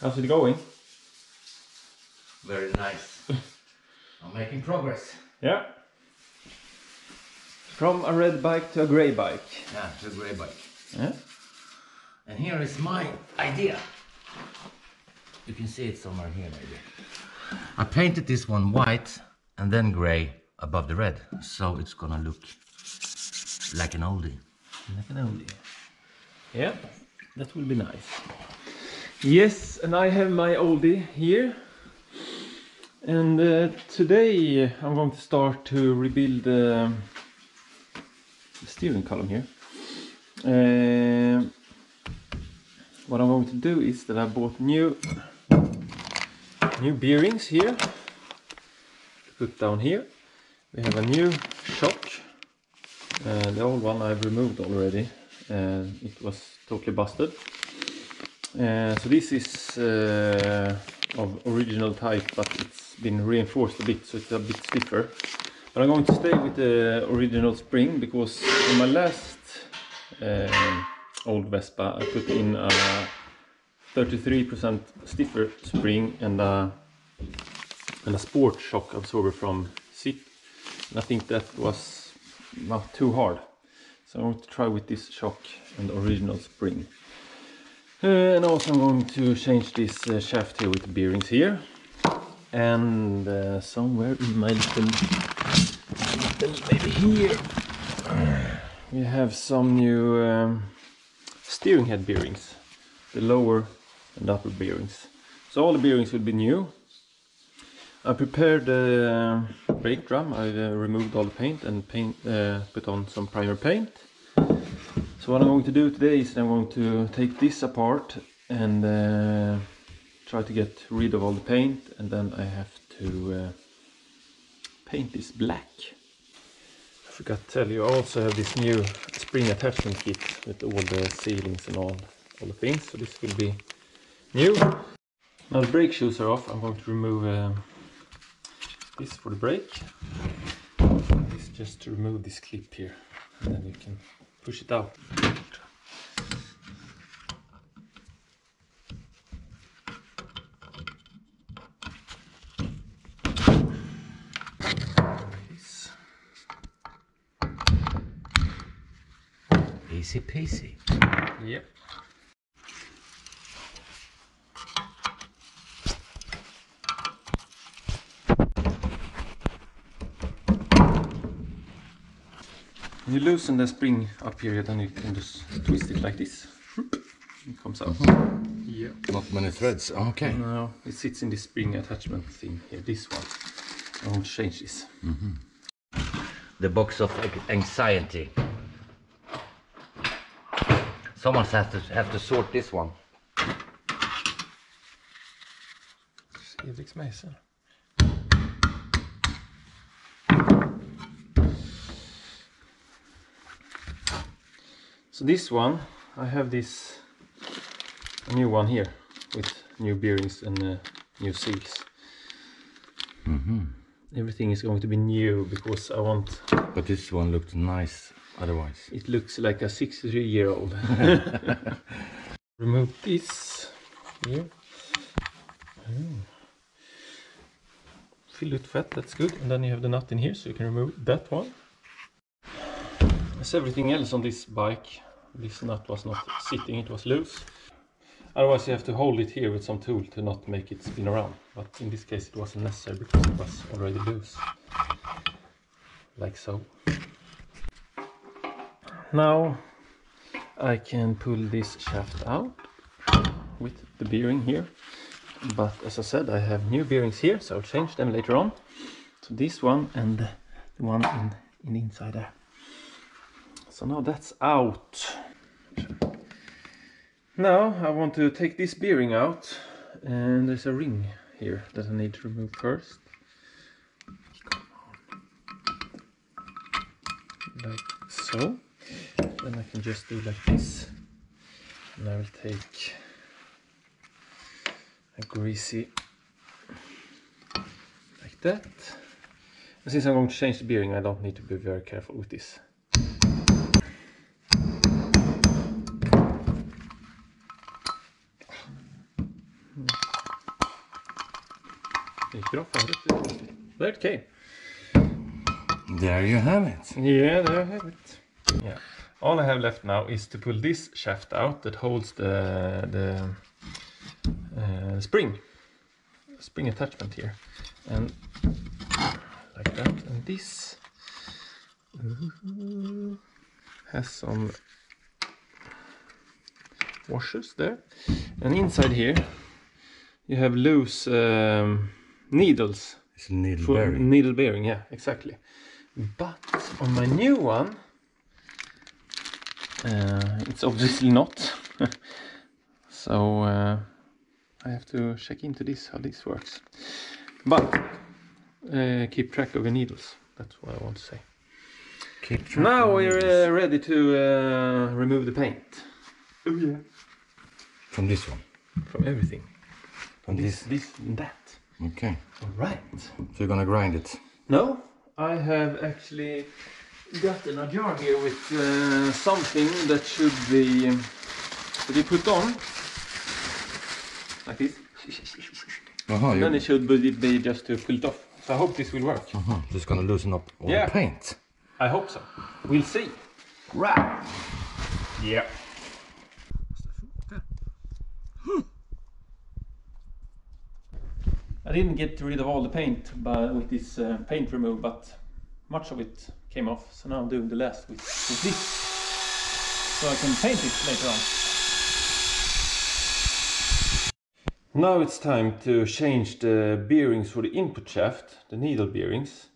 How's it going? Very nice. I'm making progress. Yeah. From a red bike to a grey bike. Yeah, to a grey bike. Yeah. And here is my idea. You can see it somewhere here maybe. I painted this one white and then grey above the red. So it's gonna look like an oldie. Like an oldie. Yeah, that will be nice. Yes, and I have my oldie here. And today I'm going to start to rebuild the steering column here. What I'm going to do is that I bought new bearings here to put down here. We have a new shock. The old one I've removed already. It was totally busted. So this is of original type, but it's been reinforced a bit, so it's a bit stiffer. But I'm going to stay with the original spring because in my last old Vespa I put in a 33% stiffer spring and a sport shock absorber from SIT. And I think that was not too hard. So I'm going to try with this shock and original spring. And also I'm going to change this shaft here with the bearings here. And somewhere in my little maybe here, we have some new steering head bearings. The lower and upper bearings. So all the bearings will be new. I prepared the brake drum. I removed all the paint and put on some primer paint. So what I'm going to do today is I'm going to take this apart and try to get rid of all the paint, and then I have to paint this black. I forgot to tell you, I also have this new spring attachment kit with all the sealings and all the things, so this will be new. Now the brake shoes are off. I'm going to remove this for the brake. This is just to remove this clip here, and then you can push it out. Easy peasy. Yep. When you loosen the spring up here, then you can just twist it like this. It comes out. Yeah. Not many threads. Okay. No, it sits in this spring attachment thing here. This one. I want to change this. The box of anxiety. Someone have to sort this one. Fredriks mejsel. So this one, I have this new one here with new bearings and new seals. Everything is going to be new because I want... But this one looked nice otherwise. It looks like a 63-year-old. Remove this here. Fill it fat, that's good. And then you have the nut in here, so you can remove that one. As everything else on this bike, this nut was not sitting, it was loose. Otherwise you have to hold it here with some tool to not make it spin around. But in this case it wasn't necessary because it was already loose. Like so. Now I can pull this shaft out with the bearing here. But as I said, I have new bearings here, so I'll change them later on. So this one and the one in the inside there. So now that's out. Now I want to take this bearing out, and there's a ring here that I need to remove first. Like so. Then I can just do like this. And I will take a greasy like that. And since I'm going to change the bearing, I don't need to be very careful with this. Gick bra förut. There it came. There you have it. Yeah, there I have it. Yeah. All I have left now is to pull this shaft out that holds the spring attachment here, and like that. And this has some washers there, and inside here you have loose needles. It's a needle bearing. Needle bearing, yeah, exactly. But on my new one, it's obviously not. So I have to check into this, how this works. But keep track of the needles. That's what I want to say. Keep track. Now we're ready to remove the paint. Oh yeah. From this one. From everything. From this. This and that. Okay. All right. So you're gonna grind it. No, I have actually gotten a jar here with something that should be put on like this. Then it should be just to pull it off. So I hope this will work. Just gonna loosen up all the paint. I hope so. We'll see. Right. Yeah. I didn't get rid of all the paint with this paint remove, but much of it came off. So now I'm doing the last with this, so I can paint it later on. Now it's time to change the bearings for the input shaft, the needle bearings.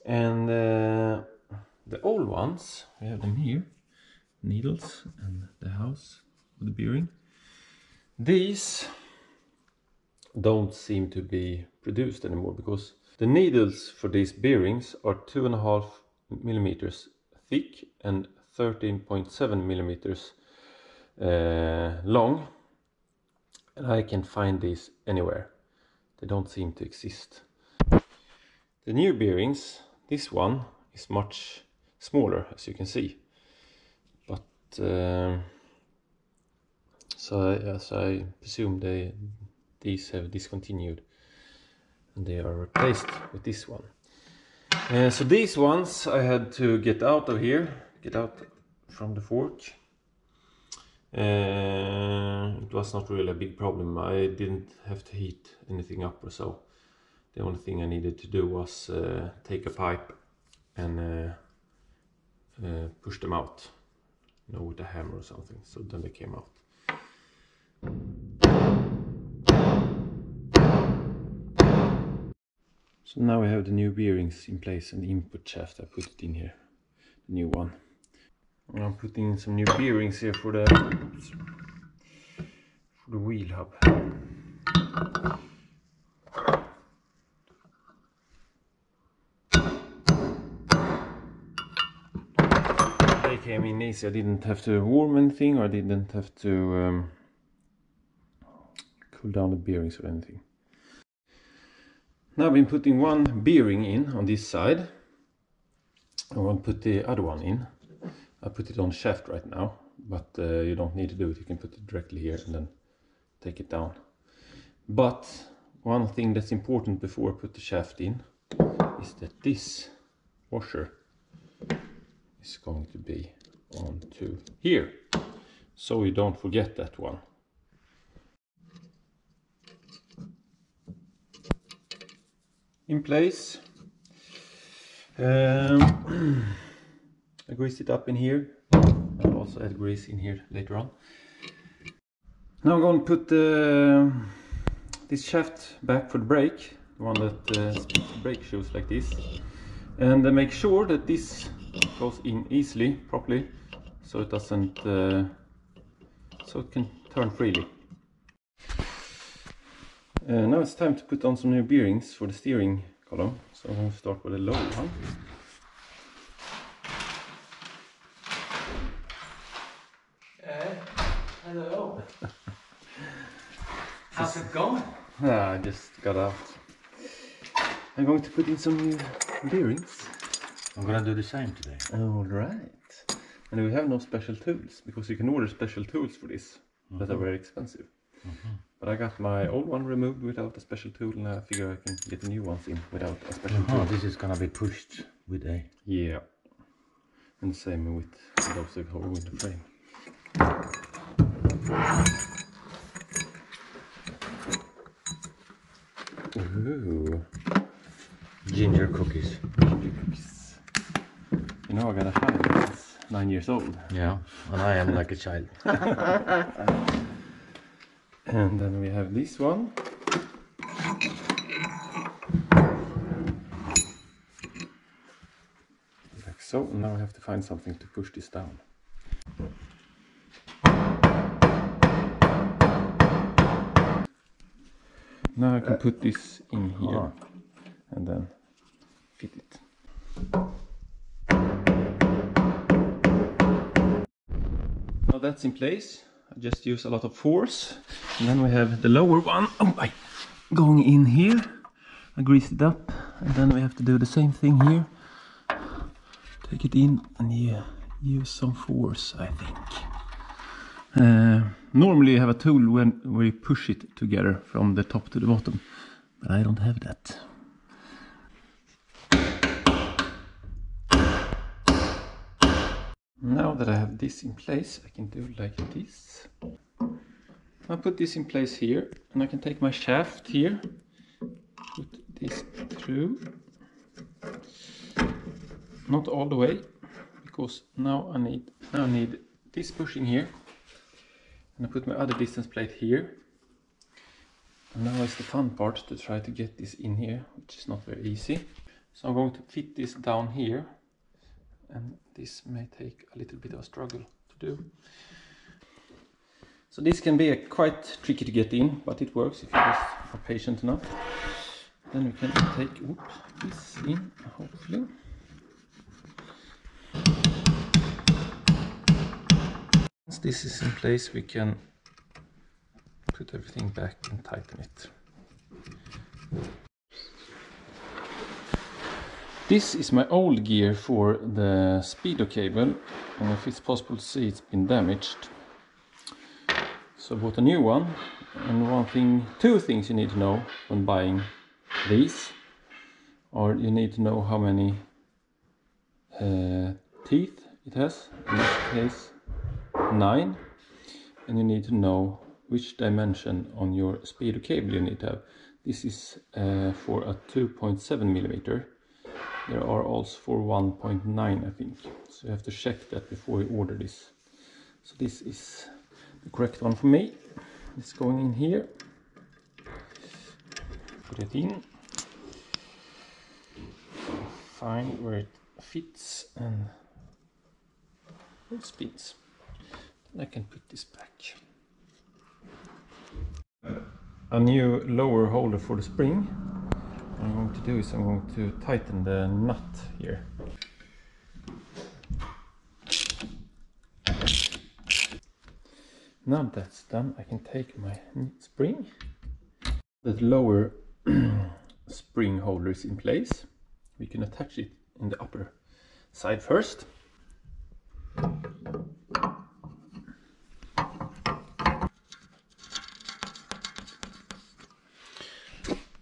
And the old ones, we have them here, needles and the house of the bearing. These don't seem to be produced anymore because the needles for these bearings are 2.5 millimeters thick and 13.7 millimeters long. And I can't find these anywhere. They don't seem to exist. The new bearings, this one is much smaller, as you can see. But so I presume these have discontinued and they are replaced with this one. So these ones I had to get out of here, get out from the fork. It was not really a big problem. I didn't have to heat anything up or so. The only thing I needed to do was take a pipe and push them out, with a hammer or something. So then they came out. So now we have the new bearings in place and the input shaft. I put it in here, the new one. I'm putting in some new bearings here for the wheel hub. They came in easy. I didn't have to warm anything, or I didn't have to cool down the bearings or anything. Now I've been putting one bearing in on this side. I want to put the other one in. I put it on the shaft right now, but you don't need to do it. You can put it directly here and then take it down. But one thing that's important before I put the shaft in is that this washer is going to be onto here, so you don't forget that one. In place. I greased it up in here. I'll also add grease in here later on. Now I'm going to put this shaft back for the brake, the one that spins the brake shoes like this, and make sure that this goes in easily, properly, so it doesn't, so it can turn freely. Now it's time to put on some new bearings for the steering column. So I'm going to start with a low one. Hello. How's it going? I just got out. I'm going to put in some new bearings. I'm gonna do the same today. Alright. And we have no special tools, because you can order special tools for this that are very expensive. But I got my old one removed without a special tool, and I figure I can get the new ones in without a special tool. This is gonna be pushed with a... Yeah. And the same with those that hold with the frame. Ooh. Ginger cookies. Ginger cookies. You know I got a child that's 9 years old. Yeah, and I am like a child. And then we have this one. Like so. Now I have to find something to push this down. Now I can put this in here and then fit it. Now that's in place. I just use a lot of force. And then we have the lower one going in here. I grease it up, and then we have to do the same thing here. Take it in and use some force, I think. Normally you have a tool where you push it together from the top to the bottom, but I don't have that. Now that I have this in place, I can do like this. I put this in place here, and I can take my shaft here, put this through. Not all the way, because now I need this pushing here. And I put my other distance plate here. And now is the fun part, to try to get this in here, which is not very easy. So I'm going to fit this down here. And this may take a little bit of a struggle to do. So this can be quite tricky to get in, but it works if you just are patient enough. Then we can take this in, hopefully. Once this is in place, we can put everything back and tighten it. This is my old gear for the speedo cable, and if it's possible to see, it's been damaged. So I bought a new one, and two things you need to know when buying these, or you need to know how many teeth it has, in this case 9, and you need to know which dimension on your speedo cable you need to have. This is for a 2.7 millimeter. There are also for 1.9, I think, so you have to check that before you order this. So this is the correct one for me. It's going in here. Put it in. Find where it fits and it spins. Then I can put this back. A new lower holder for the spring. What I'm going to do is I'm going to tighten the nut here. Now that's done, I can take my spring. The lower spring holder is in place. We can attach it in the upper side first.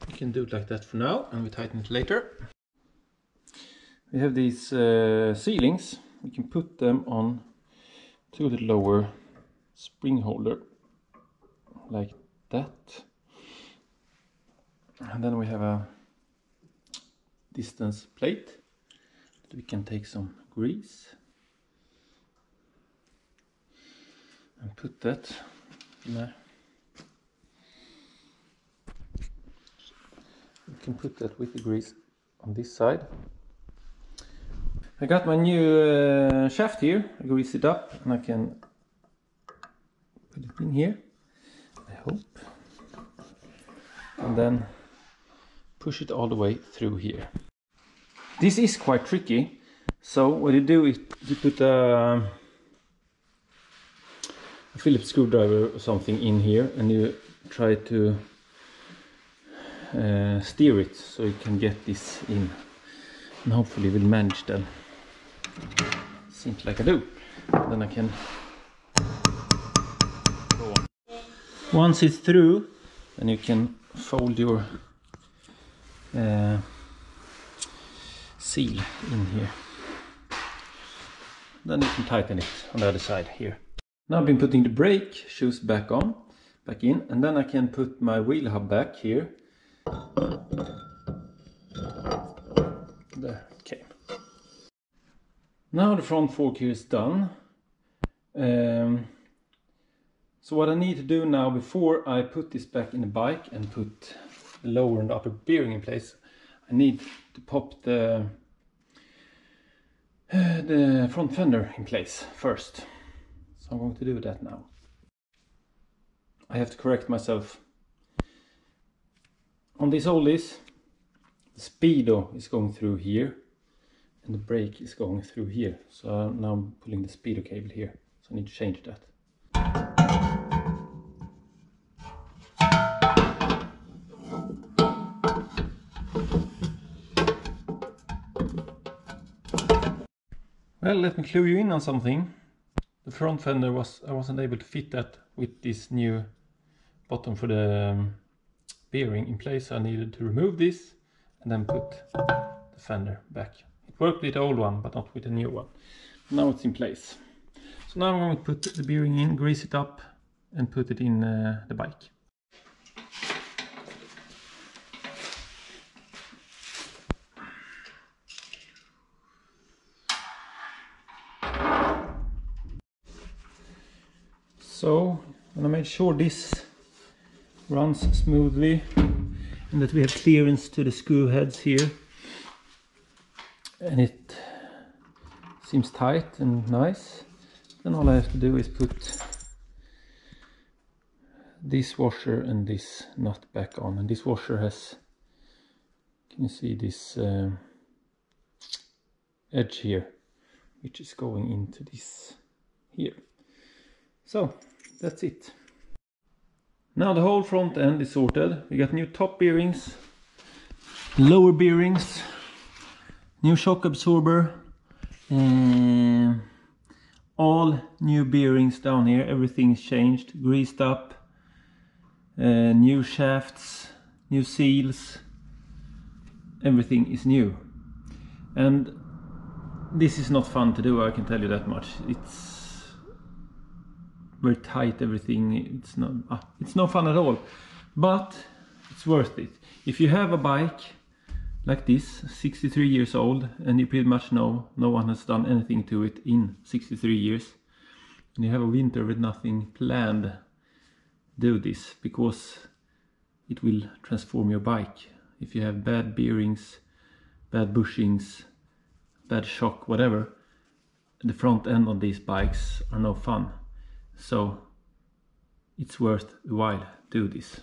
We can do it like that for now, and we tighten it later. We have these ceilings. We can put them on to the lower spring holder like that, and then we have a distance plate that we can take some grease and put that in there. We can put that with the grease on this side. I got my new shaft here. I grease it up and I can put it in here, I hope, and then push it all the way through here. This is quite tricky, so what you do is you put a Phillips screwdriver or something in here, and you try to steer it so you can get this in, and hopefully we'll manage that. Seems like I do. Then I can go on. Once it's through, then you can fold your seal in here. Then you can tighten it on the other side here. Now I've been putting the brake shoes back in, and then I can put my wheel hub back here. There, okay. Now the front fork here is done. So what I need to do now, before I put this back in the bike and put the lower and upper bearing in place, I need to pop the front fender in place first. So I'm going to do that now. I have to correct myself. On this oldies, the speedo is going through here and the brake is going through here. So now I'm pulling the speedo cable here. So I need to change that. Well, let me clue you in on something. The front fender I wasn't able to fit that with this new bottom for the bearing in place. I needed to remove this and then put the fender back. It worked with the old one, but not with the new one. Now it's in place. So now I'm going to put the bearing in, grease it up and put it in the bike. So, when I made sure this runs smoothly and that we have clearance to the screw heads here, and it seems tight and nice, then all I have to do is put this washer and this nut back on. And this washer has, can you see this edge here, which is going into this here. So that's it. Now the whole front end is sorted. We got new top bearings, lower bearings, new shock absorber, all new bearings down here. Everything is changed, greased up, new shafts, new seals, everything is new. And this is not fun to do, I can tell you that much. It's very tight, everything. It's no fun at all, but it's worth it. If you have a bike like this, 63 years old, and you pretty much know no one has done anything to it in 63 years, and you have a winter with nothing planned, do this, because it will transform your bike. If you have bad bearings, bad bushings, bad shock, whatever, the front end of these bikes are no fun. So it's worth a while, do this.